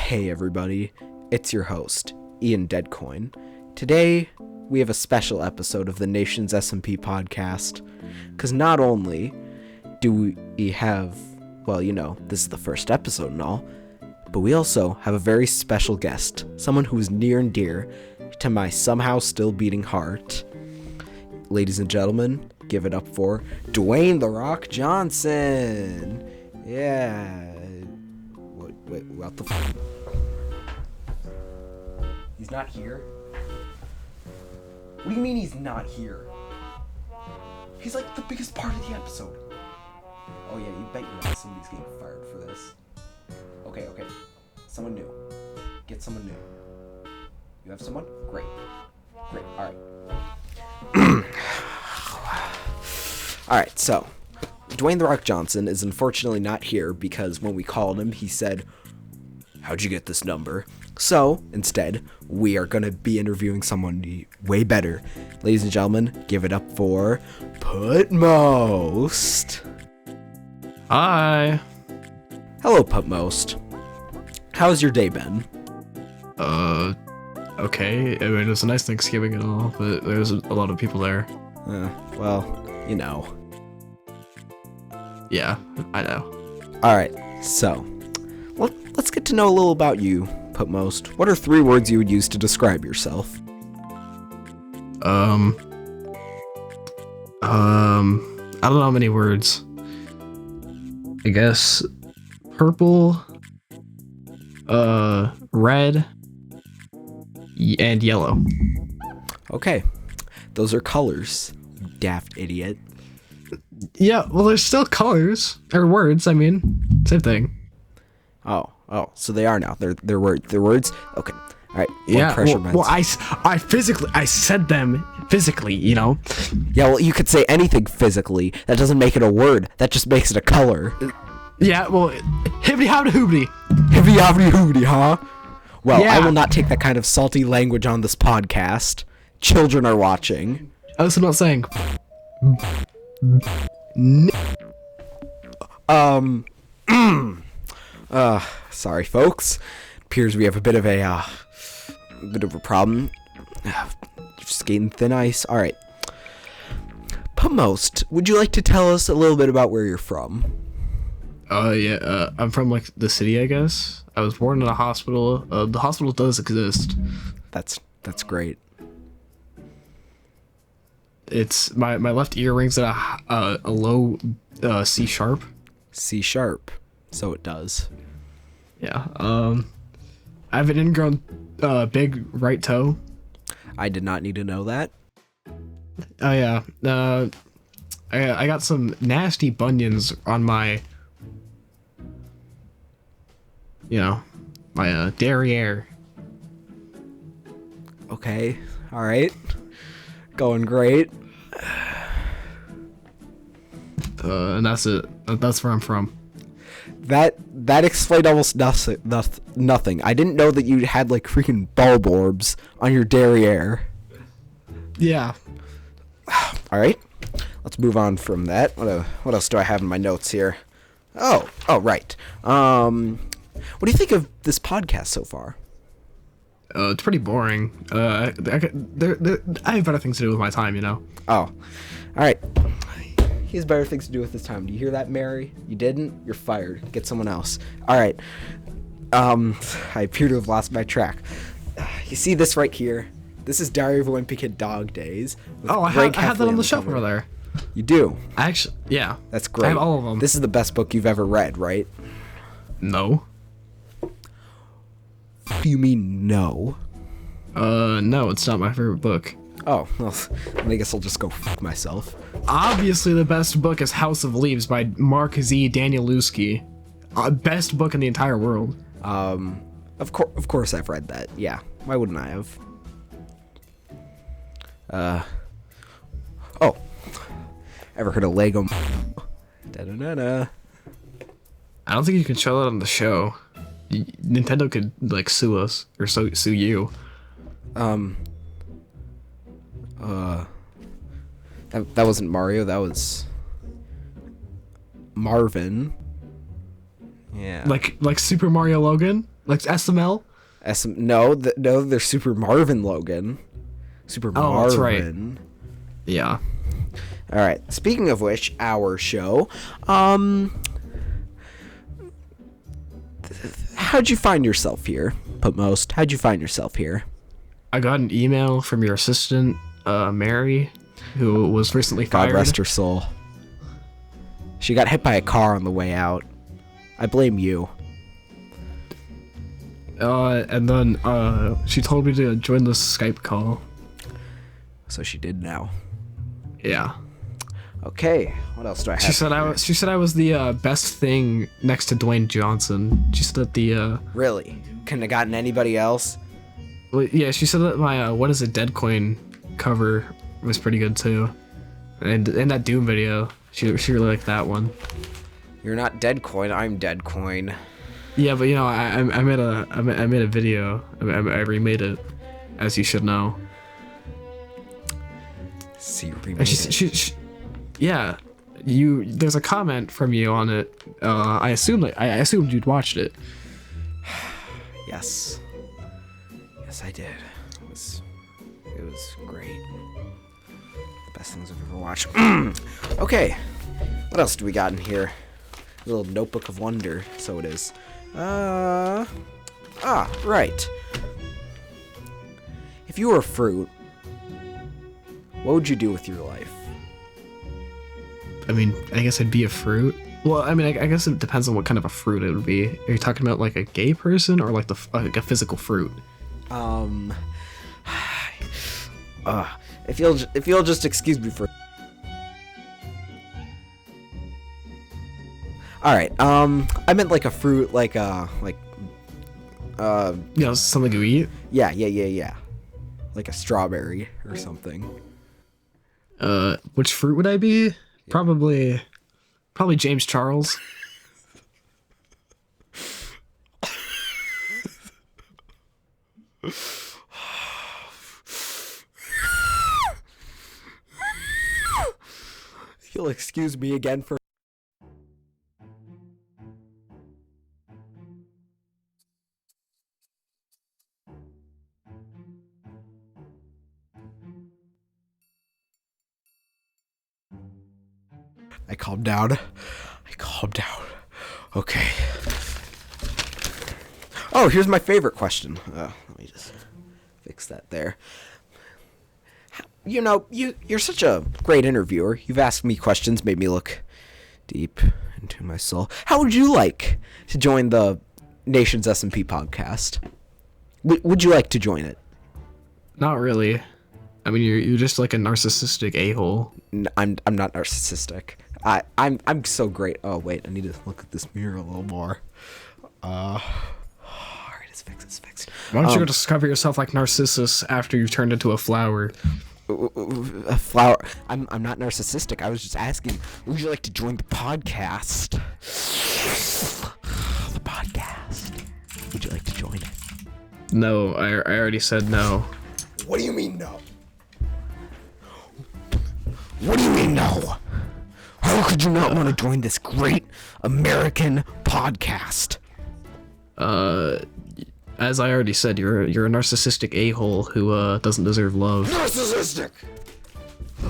Hey everybody, it's your host, Ian Deadcoin. Today, we have a special episode of the nation's SMP podcast, because not only do we have, this is the first episode and all, but we also have a very special guest, someone who is near and dear to my somehow still beating heart. Ladies and gentlemen, give it up for Dwayne "The Rock" Johnson. Yeah. Wait, what the f***? He's not here? What do you mean he's not here? He's like the biggest part of the episode. Oh yeah, you bet your ass somebody's getting fired for this. Okay. Someone new. Get someone new. You have someone? Great. Alright. Alright, so Dwayne "The Rock" Johnson is unfortunately not here because when we called him, he said, "How'd you get this number?" So, instead, we are going to be interviewing someone way better. Ladies and gentlemen, give it up for Putmost. Hi. Hello, Putmost. How's your day been? Okay. I mean, it was a nice Thanksgiving and all, but there's a lot of people there. You know. Yeah, I know. Alright, so, let's get to know a little about you, Putmost. What are 3 words you would use to describe yourself? I don't know how many words. I guess purple, red, and yellow. Okay, those are colors, you daft idiot. Yeah, well, there's still colors, or words, I mean, same thing. Oh, so they are now. They're words? Okay. All right. Yeah, well, I said them physically, you know? Yeah, well, you could say anything physically. That doesn't make it a word. That just makes it a color. Yeah, well, hibbity-howdy-hoobity. Hibbity-howdy-hoobity, huh? Well, yeah. I will not take that kind of salty language on this podcast. Children are watching. I'm not saying. Sorry, folks. Appears we have a bit of a problem. Skating thin ice. All right. Putmost, would you like to tell us a little bit about where you're from? I'm from, the city, I guess. I was born in a hospital. The hospital does exist. That's great. It's my left ear rings at a low C sharp. C sharp. So it does. Yeah. I have an ingrown big right toe. I did not need to know that. Oh yeah. I got some nasty bunions on my derriere. Okay. All right. Going great. And that's it. That's where I'm from. That explained almost nothing. I didn't know that you had freaking bulb orbs on your derriere. Yeah. All right. Let's move on from that. What else do I have in my notes here? Oh, right. What do you think of this podcast so far? It's pretty boring. I have better things to do with my time, you know. Oh, all right. He has better things to do with his time. Do you hear that, Mary? You didn't? You're fired. Get someone else. All right. I appear to have lost my track. You see this right here? This is Diary of a Wimpy Kid Dog Days. I have that on the shelf over there. You do? Actually, yeah. That's great. I have all of them. This is the best book you've ever read, right? No. What do you mean, no? No, it's not my favorite book. Oh, well, I guess I'll just go fuck myself. Obviously, the best book is House of Leaves by Mark Z. Danielewski. Best book in the entire world. Of course I've read that. Yeah, why wouldn't I have? Ever heard of Lego? Da-da-da-da. I don't think you can show that on the show. Nintendo could sue us or sue you. That wasn't Mario. That was Marvin. Yeah. Like Super Mario Logan? Like SML? No, they're Super Marvin Logan. Super Marvin. That's right. Yeah. All right. Speaking of which, our show. How'd you find yourself here, Putmost? How'd you find yourself here? I got an email from your assistant, Mary, who was recently fired. God rest her soul. She got hit by a car on the way out. I blame you. And then she told me to join the Skype call. So she did now. Yeah. Okay. What else do I have? She said I was the best thing next to Dwayne Johnson. She said that the Really? Couldn't have gotten anybody else? well, yeah, she said that my what is it, Dead Coin cover was pretty good too. And in that Doom video, she really liked that one. You're not Dead Coin, I'm Dead Coin. Yeah, but you know, I made a video. I remade it, as you should know. See, you remade it. She yeah, there's a comment from you on it. I assumed you'd watched it. Yes. Yes, I did. It was great. The best things I've ever watched. Okay. What else do we got in here? A little notebook of wonder, so it is. Right. If you were a fruit, what would you do with your life? I mean, I guess I'd be a fruit. Well, I mean, I guess it depends on what kind of a fruit it would be. Are you talking about like a gay person or like like a physical fruit? If you'll just excuse me for. All right. I meant like a fruit, like You know, something you eat. Yeah. Like a strawberry or something. Which fruit would I be? Probably James Charles. You'll excuse me again for. I calmed down. Okay. Oh, here's my favorite question. Let me just fix that there. You know, you're such a great interviewer. You've asked me questions, made me look deep into my soul. How would you like to join the Nation's SMP podcast? Would you like to join it? Not really. I mean, you're just like a narcissistic a-hole. I'm not narcissistic. I'm so great. Oh wait, I need to look at this mirror a little more. Alright, it's fixed. Why don't you go discover yourself like Narcissus after you've turned into a flower? A flower. I'm not narcissistic. I was just asking, would you like to join the podcast? The podcast. Would you like to join it? No, I already said no. What do you mean no? What do you mean no? How could you not want to join this great American podcast? As I already said, you're a narcissistic a-hole who doesn't deserve love. Narcissistic!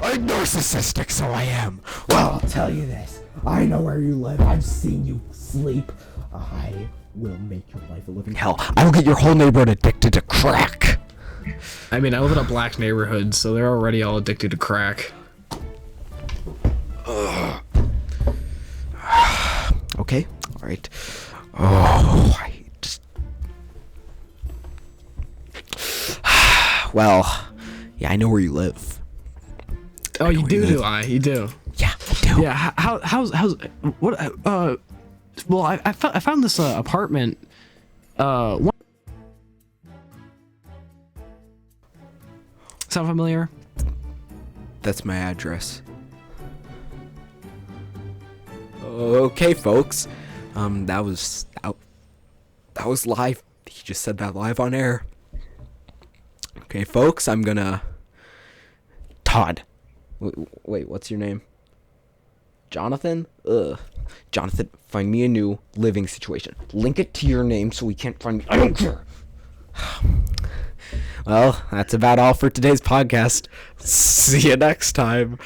I'm narcissistic, so I am. Well, I'll tell you this. I know where you live. I've seen you sleep. I will make your life a living hell. I will get your whole neighborhood addicted to crack. I mean, I live in a black neighborhood, so they're already all addicted to crack. Okay, alright. Oh, I just... Well, yeah, I know where you live. Oh, you do, You do. Yeah, I do. Yeah, how's what? Well, I found this apartment. Sound familiar? That's my address. Okay, folks. That was live. He just said that live on air. Okay, folks, I'm gonna... Todd. Wait, what's your name? Jonathan? Ugh. Jonathan, find me a new living situation. Link it to your name so we can't find me. I don't care. Well, that's about all for today's podcast. See you next time.